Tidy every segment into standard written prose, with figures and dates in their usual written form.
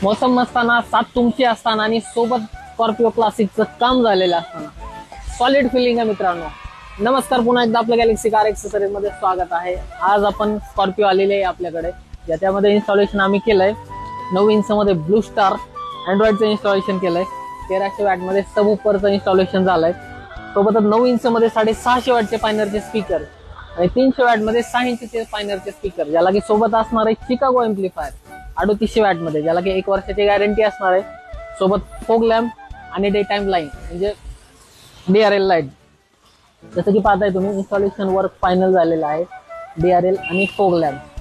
मोसम नसताना साथ तुमची असताना आणि सोबत स्कॉर्पिओ क्लासिकचं काम झालेलं असताना सॉलिड फिलिंग आहे मित्रांनो. नमस्कार, पुन्हा एकदा आपल्या गॅलेक्सी कार एक्सेसरीज मध्ये स्वागत आहे. आज आपण स्कॉर्पिओ आलेले आहे आपल्याकडे, ज्याच्यामध्ये इन्स्टॉलेशन आम्ही केलंय 9 इंच मध्ये ब्लू स्टार अँड्रॉइडचं इन्स्टॉलेशन केलंय. 1300 वॅट मध्ये सब उपरचं इन्स्टॉलेशन झालंय. सोबतच 9 इंच मध्ये 650 वॅटचे पायनरचे स्पीकर आणि 300 वॅट मध्ये 6 इंचचे पायनरचे स्पीकर, ज्याला की सोबत असणार आहे चिकागो एम्प्लिफायर 3800 वॅट मध्ये, ज्याला की 1 वर्षाची गॅरंटी असणार आहे. सोबत फोग लॅम्प आणि डे टाइम लाईन म्हणजे DRL लाईट. जसं की पाहताय तुम्ही, इन्स्टॉलेशन वर्क फायनल झालेलं आहे. DRL आणि फोग लॅम्प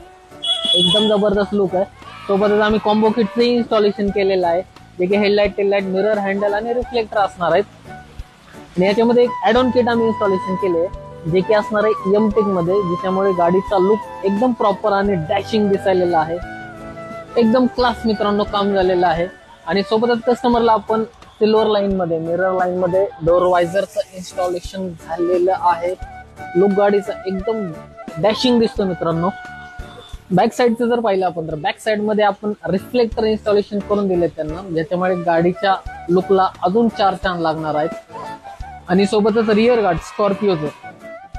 एकदम जबरदस्त लुक आहे. सोबतच आम्ही कॉम्बो किटचं इन्स्टॉलेशन केलेलं आहे, जे की हेडलाईट, टेललाईट, मिरर, हँडल आणि रिफ्लेक्टर असणार आहेत. आणि याच्यामध्ये एक ऍड ऑन किट आम्ही इन्स्टॉलेशन केले, जे की असणार आहे एमटेक मध्ये, ज्याच्यामुळे गाडीचा लुक एकदम प्रॉपर आणि डॅशिंग दिसायलेला आहे. एकदम क्लास मित्रांनो काम झालेलं आहे. आणि सोबतच कस्टमरला आपण सिल्वर लाईन मध्ये, मिरर लाईन मध्ये डोर वायझरचं इन्स्टॉलेशन झालेलं आहे. लुक गाडीचा एकदम डॅशिंग दिसतो मित्रांनो. बॅक साईडचं जर पाहिलं आपण तर बॅक साईड मध्ये आपण रिफ्लेक्टर इन्स्टॉलेशन करून दिले त्यांना, ज्याच्यामुळे गाडीच्या लुकला अजून 4 चांद लागणार आहेत. आणि सोबतच रिअर गार्ड स्कॉर्पिओचं,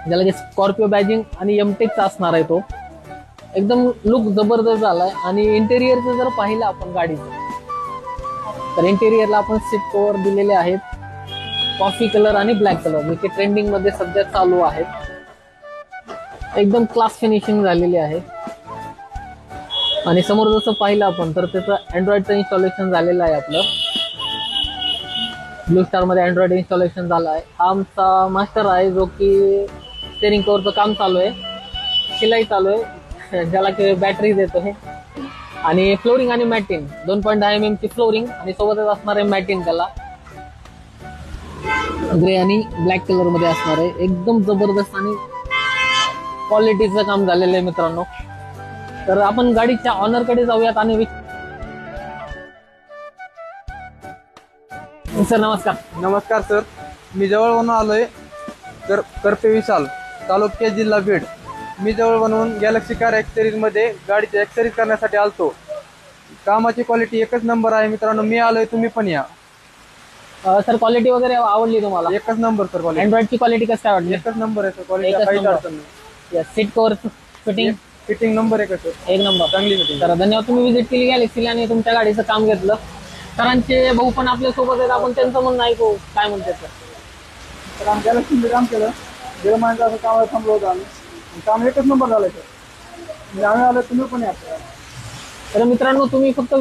ज्याला की स्कॉर्पिओ बॅजिंग आणि एमटेकचा असणार आहे, तो एकदम लुक जबरदस्त झालाय. आणि इंटेरियरचं जर पाहिलं आपण गाडीचं तर इंटेरियरला आपण सीट कव्हर दिलेले आहेत कॉफी कलर आणि ब्लॅक कलर, जे की ट्रेंडिंग मध्ये सध्या चालू आहेत. एकदम क्लास फिनिशिंग झालेली आहे. आणि समोर जसं पाहिलं आपण तर त्याचं अँड्रॉइडचं इन्स्टॉलेशन झालेलं आहे. आपलं ब्लू स्टार मध्ये अँड्रॉइड इन्स्टॉलेशन झालं आहे. हा आमचा मास्टर आहे, जो की स्टेरिंग कव्हरचं काम चालू आहे, शिलाई चालू आहे, ज्याला की बॅटरी देतो हे. आणि फ्लोरिंग आणि मॅटिन 2.10 mm ची फ्लोरिंग आणि सोबतच असणार आहे मॅटिन, त्याला ग्रे आणि ब्लॅक कलर मध्ये असणार आहे. एकदम जबरदस्त आणि क्वालिटीचं काम झालेलं आहे मित्रांनो. तर आपण गाडीच्या ऑनर कडे जाऊयात. आणि सर नमस्कार. नमस्कार सर, मी जवळवरून आलोय. तर करपे विशाल, तालुका जिल्हा बीड. मी जवळवरून गॅलेक्सी कार एक्सेसरीज मध्ये गाडीची एक्सेसरीज करण्यासाठी आलतो. कामाची क्वालिटी एकच नंबर आहे मित्रांनो. मी आलोय, तुम्ही पण या. सर क्वालिटी वगैरे आवडली तुम्हाला? एकच नंबर सर क्वालिटी. अँड्रॉइडची क्वालिटी कसं काय वाटली? एकच नंबर आहे सर क्वालिटी, काहीच अडचण नाही. सीट कव्हर फिटिंग नंबर एक सर, एक नंबर, चांगली फिटिंग. तर धन्यवाद. तुम्ही विजिट केली गॅलेक्सीला आणि तुमच्या गाडीचं काम घेतलं. सरांचे भाऊ पण आपल्या सोबत आहेत, आपण त्यांचं म्हणणं ऐकू, काय म्हणतात तर आम्ही गॅलेक्सी काम केलं. गेल्या महिन्यात असं कामाला थांबलो होतो आम्ही. काम एकच नंबर झालं सर. आम्ही आलो, तुम्ही पण या. तर मित्रांनो, तुम्ही फक्त